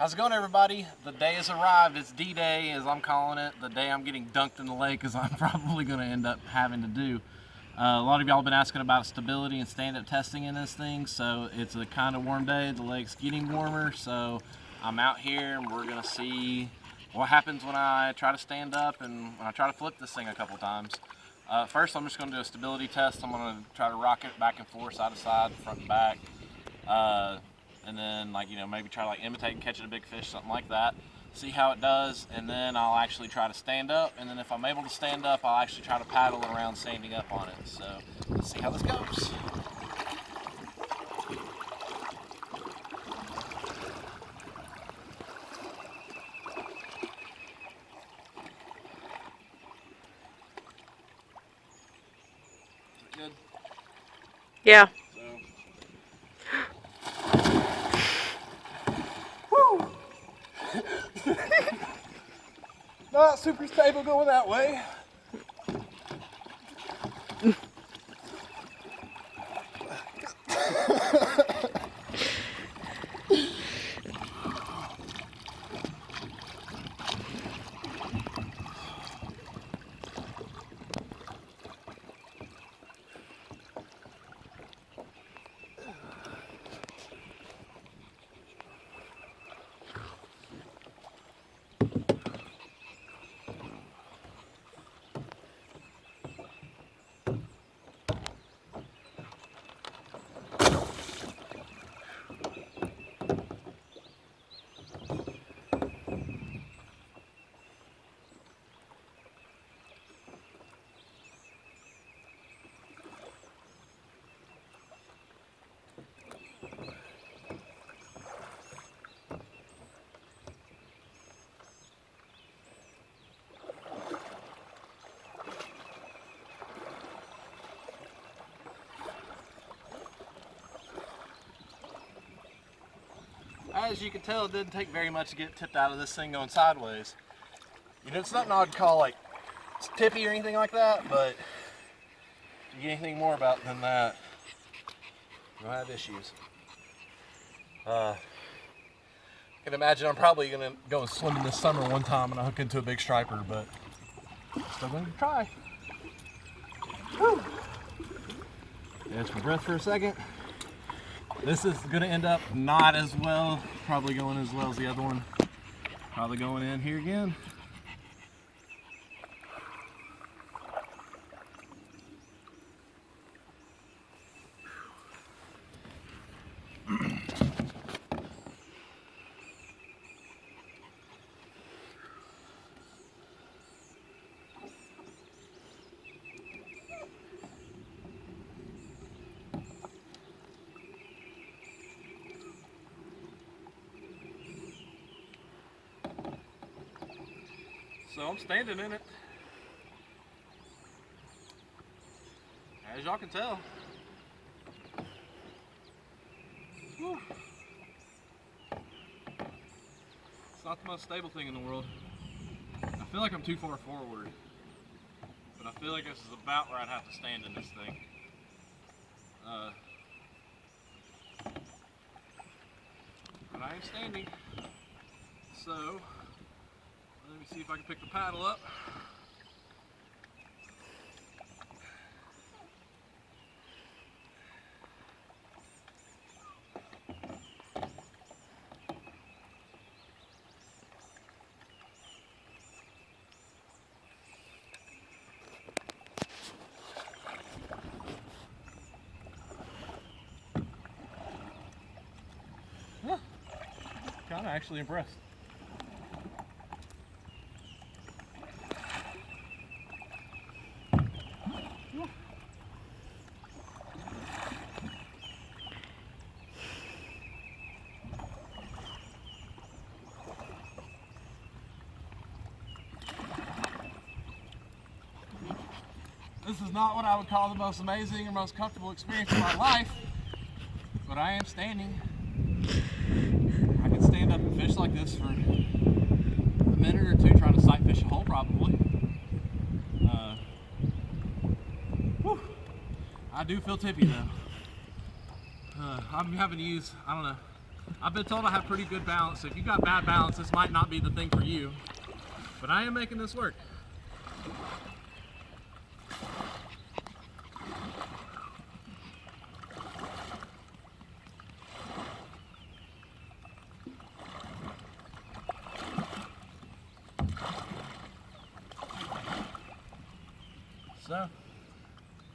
How's it going, everybody? The day has arrived. It's D-Day, as I'm calling it. The day I'm getting dunked in the lake, as I'm probably going to end up having to do. A lot of y'all have been asking about stability and stand-up testing in this thing, so it's a kind of warm day. The lake's getting warmer, so I'm out here and we're going to see what happens when I try to stand up and when I try to flip this thing a couple times. First, I'm just going to do a stability test. I'm going to try to rock it back and forth, side to side, front and back. And then maybe try to imitate and catching a big fish, something like that. See how it does, and then I'll actually try to stand up, and then if I'm able to stand up, I'll actually try to paddle around standing up on it. So let's see how this goes. Is it good? Yeah. Not super stable going that way. As you can tell, it didn't take very much to get tipped out of this thing going sideways. It's nothing I'd call like tippy or anything like that, but if you get anything more about than that, you'll have issues. I can imagine I'm probably gonna go swimming this summer one time and I hook into a big striper, but still going to try. Whew. Catch my breath for a second. This is going to end up not as well, probably going as well as the other one. Probably going in here again. So I'm standing in it, as y'all can tell. Whew. It's not the most stable thing in the world. I feel like I'm too far forward, but I feel like this is about where I'd have to stand in this thing. But I am standing, so let me see if I can pick the paddle up. Yeah, kind of actually impressed. This is not what I would call the most amazing or most comfortable experience of my life, but I am standing. I can stand up and fish like this for a minute or two trying to sight fish a hole probably. I do feel tippy though. I'm having to use, I don't know, I've been told I have pretty good balance, so if you got bad balance, this might not be the thing for you. But I am making this work. So,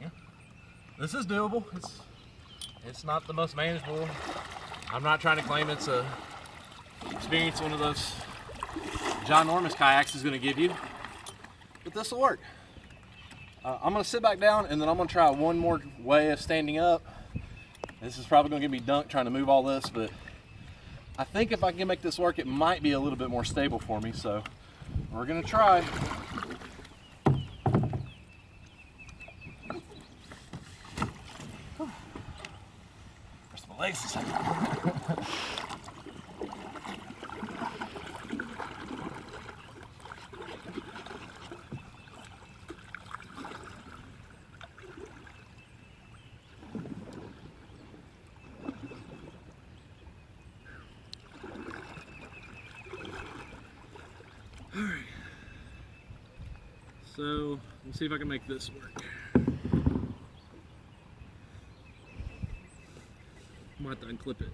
yeah, this is doable. It's not the most manageable. I'm not trying to claim it's a experience one of those ginormous kayaks is going to give you, but this will work. I'm going to sit back down and then I'm going to try one more way of standing up. This is probably going to get me dunked trying to move all this, but I think if I can make this work, it might be a little bit more stable for me. So we're going to try. Legs a second. All right. So let's see if I can make this work. I might have to unclip it.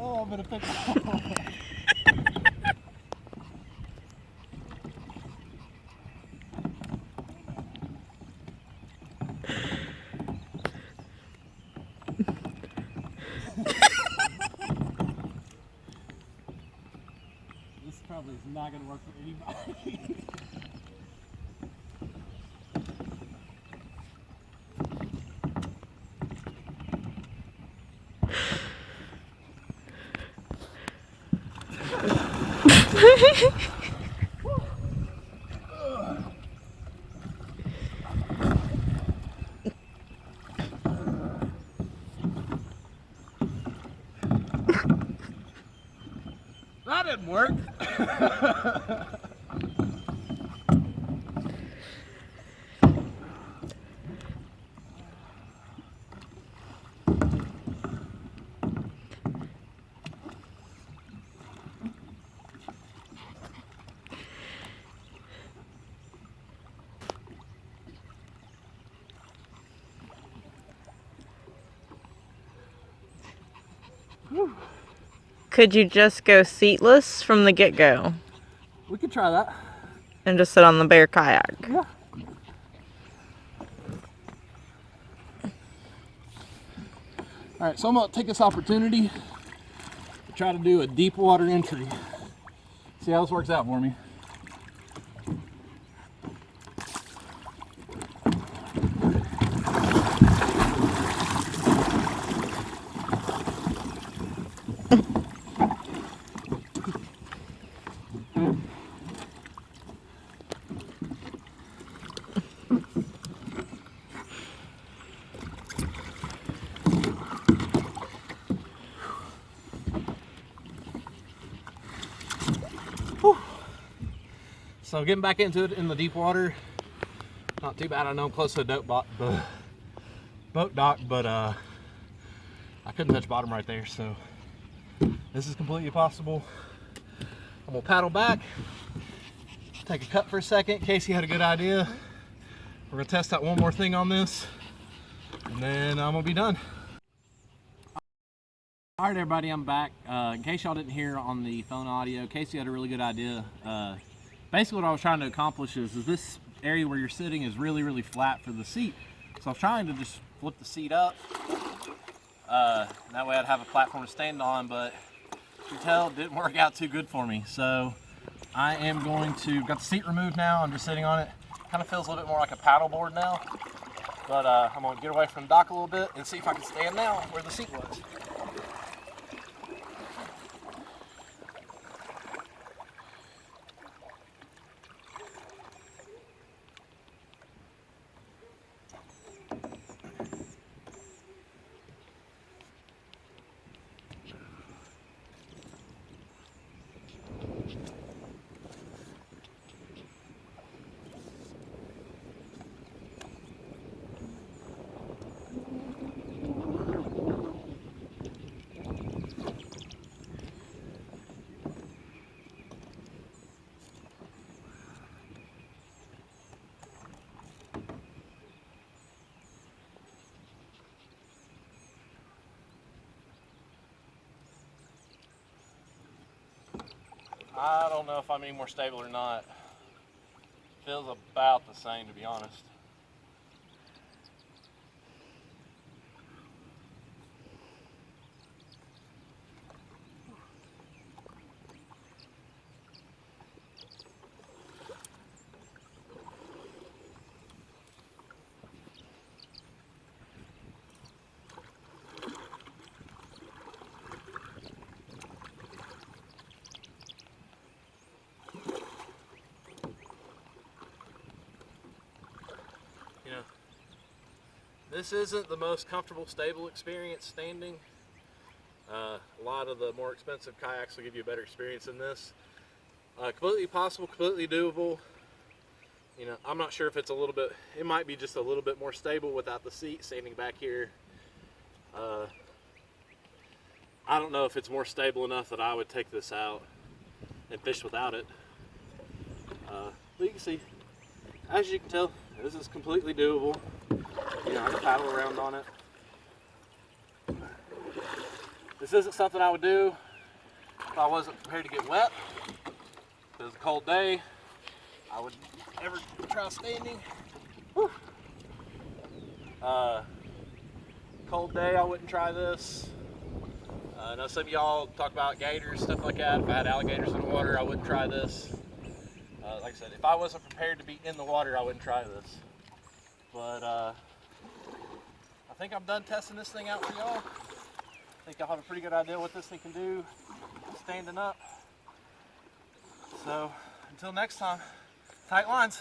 Oh, I'm gonna pick This probably is not gonna work for anybody. That didn't work. Could you just go seatless from the get-go We could try that. and just sit on the bare kayak? Yeah. All right, so I'm gonna take this opportunity to try to do a deep water entry. See how this works out for me. So getting back into it in the deep water, not too bad. I know I'm close to a boat dock, but I couldn't touch bottom right there, so this is completely possible. I'm gonna paddle back, take a cut for a second. Casey had a good idea. We're gonna test out one more thing on this, and then I'm gonna be done. All right, everybody, I'm back. In case y'all didn't hear on the phone audio, Casey had a really good idea. Basically what I was trying to accomplish is this area where you're sitting is really, really flat for the seat. So I was trying to just flip the seat up. That way I'd have a platform to stand on, but you can tell it didn't work out too good for me. So I am going to, got the seat removed now, I'm just sitting on it. Kind of feels a little bit more like a paddle board now. But I'm going to get away from the dock a little bit and see if I can stand now where the seat was. I don't know if I'm any more stable or not. Feels about the same, to be honest. You know, this isn't the most comfortable, stable experience standing. A lot of the more expensive kayaks will give you a better experience than this. Completely possible, completely doable. You know, I'm not sure if it's a little bit, it might be just a little bit more stable without the seat standing back here. I don't know if it's more stable enough that I would take this out and fish without it. But you can see, as you can tell, this is completely doable. You know, I can paddle around on it. This isn't something I would do if I wasn't prepared to get wet. If it was a cold day, I would never try standing. Whew. Cold day, I wouldn't try this. I know some of y'all talk about gators, stuff like that. If I had alligators in the water, I wouldn't try this. Like I said, if I wasn't prepared to be in the water, I wouldn't try this. But I think I'm done testing this thing out for y'all. I think y'all have a pretty good idea what this thing can do standing up. So until next time, tight lines.